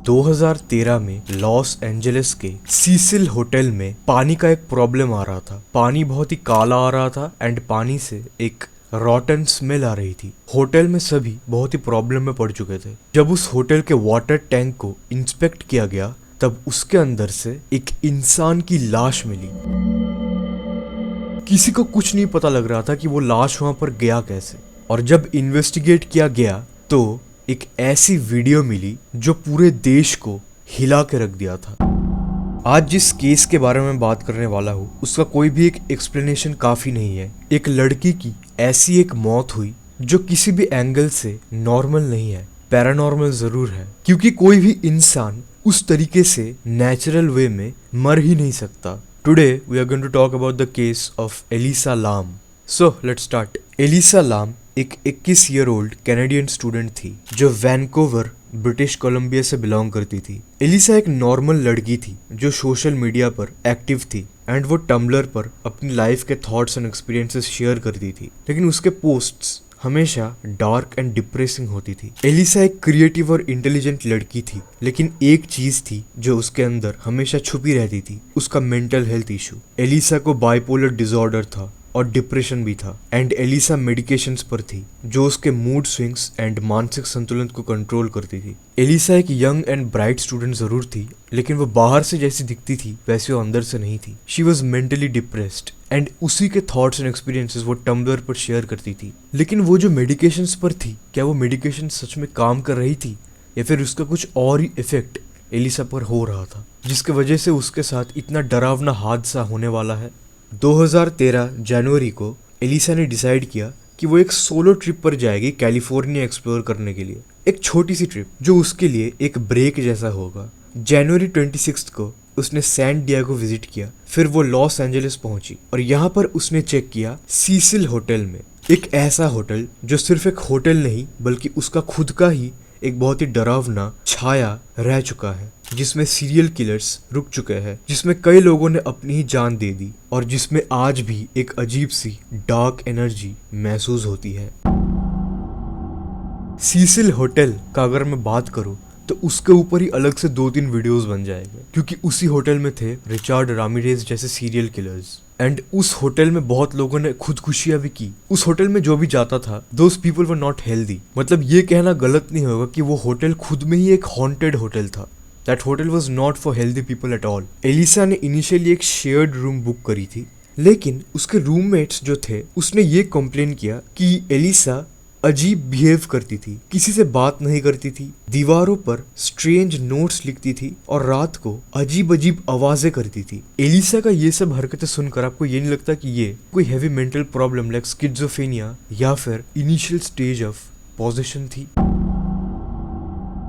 2013 में Los Angeles के Cecil hotel में पानी का एक प्रॉब्लम आ रहा था। पानी बहुत ही काला आ रहा था एंड पानी से एक रॉटन स्मेल आ रही थी। होटल में सभी बहुत ही प्रॉब्लम में पड़ चुके थे। जब उस होटल के वाटर टैंक को इंस्पेक्ट किया गया तब उसके अंदर से एक इंसान की लाश मिली। किसी को कुछ नहीं पता लग रहा था कि वो लाश वहां पर गया कैसे। और जब इन्वेस्टिगेट किया गया तो एक ऐसी वीडियो मिली जो पूरे देश को हिला के रख दिया था। आज जिस केस के बारे में बात करने वाला हूँ उसका कोई भी एक एक्सप्लेनेशन काफी नहीं है। एक लड़की की ऐसी एक मौत हुई जो किसी भी एंगल से नॉर्मल नहीं है, पैरानॉर्मल जरूर है, क्योंकि कोई भी इंसान उस तरीके से नेचुरल वे में मर ही नहीं सकता। Today we are going to talk about the case of Elisa Lam. So let's start. Elisa लाम एक 21 ईयर ओल्ड कैनेडियन स्टूडेंट थी जो वैनकूवर ब्रिटिश कोलंबिया से बिलोंग करती थी। एलिसा एक नॉर्मल लड़की थी जो सोशल मीडिया पर एक्टिव थी एंड वो टम्बलर पर अपनी लाइफ के थॉट्स एंड एक्सपीरियंसेस शेयर करती थी, लेकिन उसके पोस्ट्स हमेशा डार्क एंड डिप्रेसिंग होती थी। एलिसा एक क्रिएटिव और इंटेलिजेंट लड़की थी, लेकिन एक चीज थी जो उसके अंदर हमेशा छुपी रहती थी, उसका मेंटल हेल्थ इशू। एलिसा को बाइपोलर डिसऑर्डर था और डिप्रेशन भी था एंड एलिसा मेडिकेशंस पर थी जो उसके मूड स्विंग्स एंड मानसिक संतुलन को कंट्रोल करती थी। एलिसा एक यंग एंड ब्राइट स्टूडेंट जरूर थी, लेकिन वो बाहर से जैसी दिखती थी वैसे वो अंदर से नहीं थी। She was mentally depressed and उसी के थॉट्स एंड एक्सपीरियंसेस वो टम्बलर पर शेयर करती थी। लेकिन वो जो मेडिकेशंस पर थी, क्या वो मेडिकेशन सच में काम कर रही थी या फिर उसका कुछ और ही इफेक्ट एलिसा पर हो रहा था, जिसके वजह से उसके साथ इतना डरावना हादसा होने वाला है। 2013 जनवरी को एलिसा ने डिसाइड किया कि वो एक सोलो ट्रिप पर जाएगी कैलिफोर्निया एक्सप्लोर करने के लिए। एक छोटी सी ट्रिप जो उसके लिए एक ब्रेक जैसा होगा। जनवरी 26 को उसने सैन डिएगो विजिट किया, फिर वो लॉस एंजलिस पहुंची और यहाँ पर उसने चेक किया सीसिल होटल में। एक ऐसा होटल जो सिर्फ एक होटल नहीं बल्कि उसका खुद का ही एक बहुत ही डरावना छाया रह चुका है, जिसमें सीरियल किलर्स रुक चुके हैं, जिसमें कई लोगों ने अपनी ही जान दे दी और जिसमें आज भी एक अजीब सी डार्क एनर्जी महसूस होती है। सीसिल होटल का अगर मैं बात करूं तो उसके ऊपर ही अलग से 2-3 वीडियोस बन जाएंगे, क्योंकि उसी होटल में थे रिचार्ड रामिरेज जैसे सीरियल किलर्स एंड उस होटल में बहुत लोगों ने खुदकुशियां भी की। उस होटल में जो भी जाता था those people were not healthy. मतलब ये कहना गलत नहीं होगा कि वो होटल खुद में ही एक हॉन्टेड होटल था। That hotel was not for healthy people at all. Elisa ने इनिशियली एक शेयर्ड रूम बुक करी थी, लेकिन उसके रूममेट्स जो थे उसने ये कंप्लेन किया कि एलिसा अजीब बिहेव करती थी, किसी से बात नहीं करती थी, दीवारों पर स्ट्रेंज नोट्स लिखती थी और रात को अजीब अजीब आवाजें करती थी। एलिसा का ये सब हरकतें सुनकर आपको ये नहीं लगता कि ये कोई heavy mental problem like schizophrenia या फिर इनिशियल स्टेज ऑफ पोजेशन थी?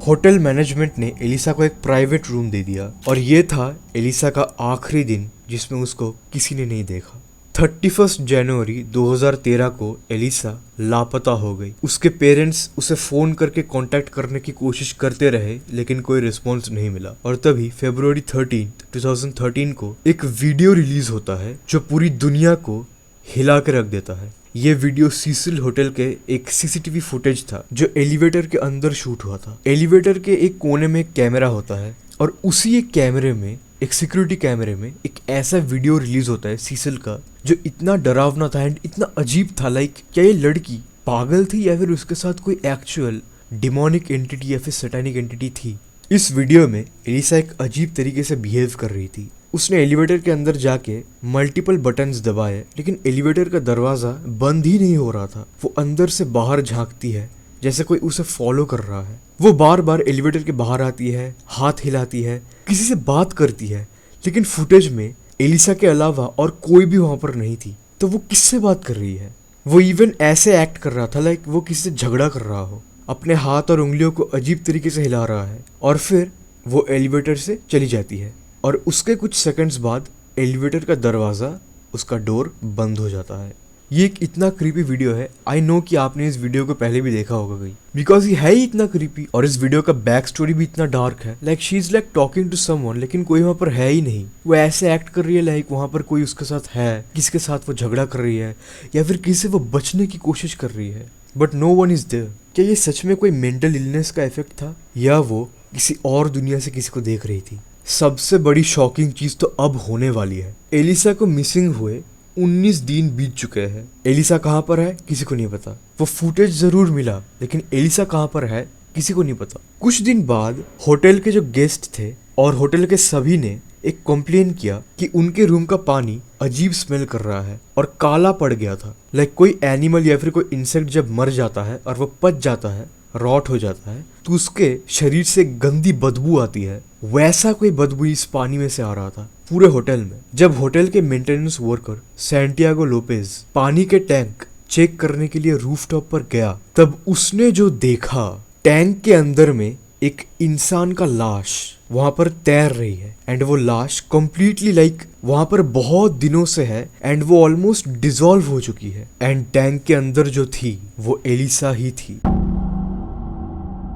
होटल मैनेजमेंट ने एलिसा को एक प्राइवेट रूम दे दिया और ये था एलिसा का आखिरी दिन जिसमें उसको किसी ने नहीं देखा। 31 जनवरी 2013 को एलिसा लापता हो गई। उसके पेरेंट्स उसे फोन करके कांटेक्ट करने की कोशिश करते रहे, लेकिन कोई रिस्पॉन्स नहीं मिला। और तभी फरवरी 13, 2013 को एक वीडियो रिलीज होता है जो पूरी दुनिया को हिला के रख देता है। ये वीडियो सीसिल होटल के एक सीसीटीवी फुटेज था जो एलिवेटर के अंदर शूट हुआ था। एलिवेटर के एक कोने में एक कैमरा होता है और उसी एक कैमरे में, एक सिक्योरिटी कैमरे में, एक ऐसा वीडियो रिलीज होता है सीसिल का जो इतना डरावना था एंड इतना अजीब था। लाइक क्या ये लड़की पागल थी या फिर उसके साथ कोई एक्चुअल डिमोनिक एंटिटी या फिर सैटानिक एंटिटी थी? इस वीडियो में एलिसा एक अजीब तरीके से बिहेव कर रही थी। उसने एलिवेटर के अंदर जाके मल्टीपल बटन्स दबाए, लेकिन एलिवेटर का दरवाजा बंद ही नहीं हो रहा था। वो अंदर से बाहर झांकती है जैसे कोई उसे फॉलो कर रहा है। वो बार बार एलिवेटर के बाहर आती है, हाथ हिलाती है, किसी से बात करती है, लेकिन फुटेज में एलिसा के अलावा और कोई भी वहां पर नहीं थी। तो वो किससे बात कर रही है? वो इवन ऐसे एक्ट कर रहा था लाइक वो किसी से झगड़ा कर रहा हो, अपने हाथ और उंगलियों को अजीब तरीके से हिला रहा है और फिर वो एलिवेटर से चली जाती है और उसके कुछ सेकंड्स बाद एलिवेटर का दरवाजा, उसका डोर बंद हो जाता है। ये एक इतना क्रीपी वीडियो है। आई नो कि आपने इस वीडियो को पहले भी देखा होगा कहीं, बिकॉज ये है ही इतना क्रीपी और इस वीडियो का बैक स्टोरी भी इतना डार्क है। Like she is like talking to someone, लेकिन कोई वहां पर है ही नहीं। वो ऐसे एक्ट कर रही है लाइक वहां पर कोई उसके साथ है, किसके साथ वो झगड़ा कर रही है या फिर किसी से वो बचने की कोशिश कर रही है, but no one is there. क्या ये सच में कोई मेंटल इलनेस का इफेक्ट था या वो किसी और दुनिया से किसी को देख रही थी। सबसे बड़ी शॉकिंग चीज तो अब होने वाली है। एलिसा को मिसिंग हुए 19 दिन बीत चुके हैं। एलिसा कहाँ पर है किसी को नहीं पता। वो फुटेज जरूर मिला लेकिन एलिसा कहाँ पर है किसी को नहीं पता। कुछ दिन बाद होटल के जो गेस्ट थे और होटल के सभी ने एक कंप्लेन किया कि उनके रूम का पानी अजीब स्मेल कर रहा है और काला पड़ गया था। लाइक कोई एनिमल या फिर कोई इंसेक्ट जब मर जाता है और वो पच जाता है, रॉट हो जाता है, तो उसके शरीर से गंदी बदबू आती है। वैसा कोई बदबू इस पानी में से आ रहा था पूरे होटल में। जब होटल के मेंटेनेंस वर्कर सैंटियागो लोपेज पानी के टैंक चेक करने के लिए रूफटॉप पर गया, तब उसने जो देखा, टैंक के अंदर में एक इंसान का लाश वहां पर तैर रही है। एंड वो लाश कंप्लीटली लाइक वहां पर बहुत दिनों से है एंड वो ऑलमोस्ट डिसॉल्व हो चुकी है। एंड टैंक के अंदर जो थी वो एलिसा ही थी।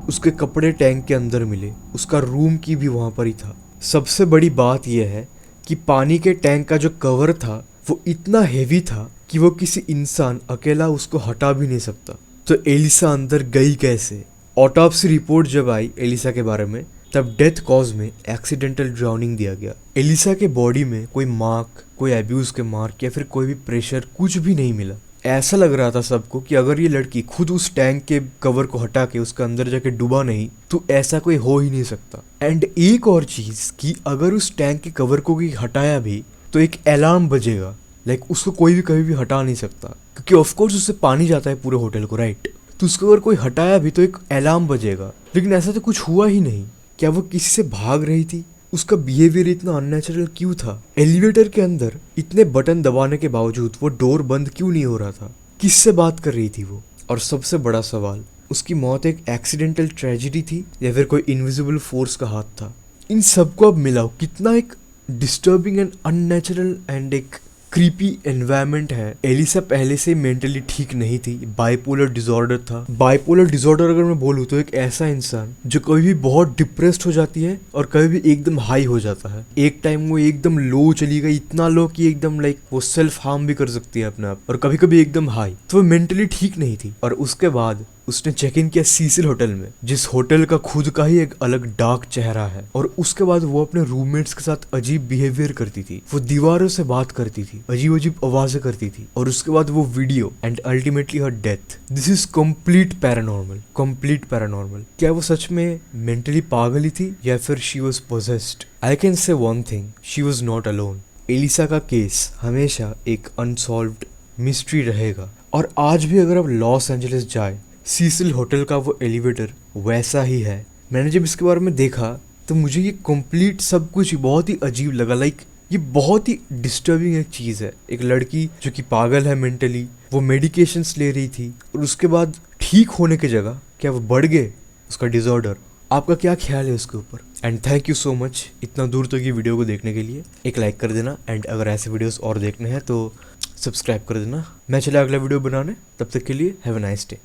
उसके कपड़े टैंक के अंदर मिले, उसका रूम की भी वहां पर ही था। सबसे बड़ी बात यह है कि पानी के टैंक का जो कवर था वो इतना हेवी था कि वो किसी इंसान अकेला उसको हटा भी नहीं सकता। तो एलिसा अंदर गई कैसे? ऑटोप्सी रिपोर्ट जब आई एलिसा के बारे में, तब डेथ कॉज में एक्सीडेंटल ड्राउनिंग दिया गया। एलिसा के बॉडी में कोई मार्क, कोई अब्यूज के मार्क या फिर कोई भी प्रेशर कुछ भी नहीं मिला। ऐसा लग रहा था सबको कि अगर ये लड़की खुद उस टैंक के कवर को हटा के उसके अंदर जाके डूबा नहीं तो ऐसा कोई हो ही नहीं सकता। एंड एक और चीज कि अगर उस टैंक के कवर को भी हटाया भी तो एक अलार्म बजेगा। लाइक उसको कोई भी कभी भी हटा नहीं सकता क्योंकि ऑफकोर्स उससे पानी जाता है पूरे होटल को, राइट? तो उसको अगर कोई हटाया भी तो एक अलार्म बजेगा। लेकिन ऐसा तो कुछ हुआ ही नहीं। क्या वो किसी से भाग रही थी? उसका बिहेवियर इतना अननेचुरल क्यों था? एलिवेटर के अंदर इतने बटन दबाने के बावजूद वो डोर बंद क्यों नहीं हो रहा था? किससे बात कर रही थी वो? और सबसे बड़ा सवाल, उसकी मौत एक एक्सीडेंटल ट्रेजेडी थी या फिर कोई इनविजिबल फोर्स का हाथ था? इन सबको अब मिलाओ, कितना एक डिस्टर्बिंग एंड अननेचुरल एंड एक क्रीपी एनवायरनमेंट है। एलिसा पहले से मेंटली ठीक नहीं थी, बाइपोलर डिसऑर्डर था। बाइपोलर डिसऑर्डर अगर मैं बोलूँ तो एक ऐसा इंसान जो कभी भी बहुत डिप्रेस्ड हो जाती है और कभी भी एकदम हाई हो जाता है। एक टाइम वो एकदम लो चली गई, इतना लो कि एकदम लाइक वो सेल्फ हार्म भी कर सकती है अपने आप, और कभी कभी एकदम हाई। तो वो मेंटली ठीक नहीं थी। और उसके बाद उसने चेक इन किया सीसिल होटल में, जिस होटल का खुद का ही एक अलग डार्क चेहरा है। और उसके बाद वो अपने रूममेट्स के साथ अजीब बिहेवियर करती थी, वो दीवारों से बात करती थी, अजीब अजीब आवाजें करती थी। और उसके बाद वो video and ultimately her death. This is complete paranormal, complete paranormal. क्या वो सच में मेंटली पागल ही थी या फिर she was possessed? I can say one thing, she was not alone. Elisa का केस हमेशा एक अनसॉल्व्ड मिस्ट्री रहेगा। और आज भी अगर आप लॉस एंजलिस जाए, सीसिल होटल का वो एलिवेटर वैसा ही है। मैंने जब इसके बारे में देखा तो मुझे ये कंप्लीट सब कुछ बहुत ही अजीब लगा। लाइक ये बहुत ही डिस्टर्बिंग एक चीज़ है। एक लड़की जो कि पागल है मेंटली, वो मेडिकेशंस ले रही थी और उसके बाद ठीक होने की जगह क्या वो बढ़ गए उसका डिसऑर्डर। आपका क्या ख्याल है उसके ऊपर? And thank you so much इतना दूर तक ये वीडियो को देखने के लिए। एक लाइक कर देना एंड अगर ऐसे वीडियोस और देखने हैं तो सब्सक्राइब कर देना। मैं चला अगला वीडियो बनाने, तब तक के लिए हैव अ नाइस डे।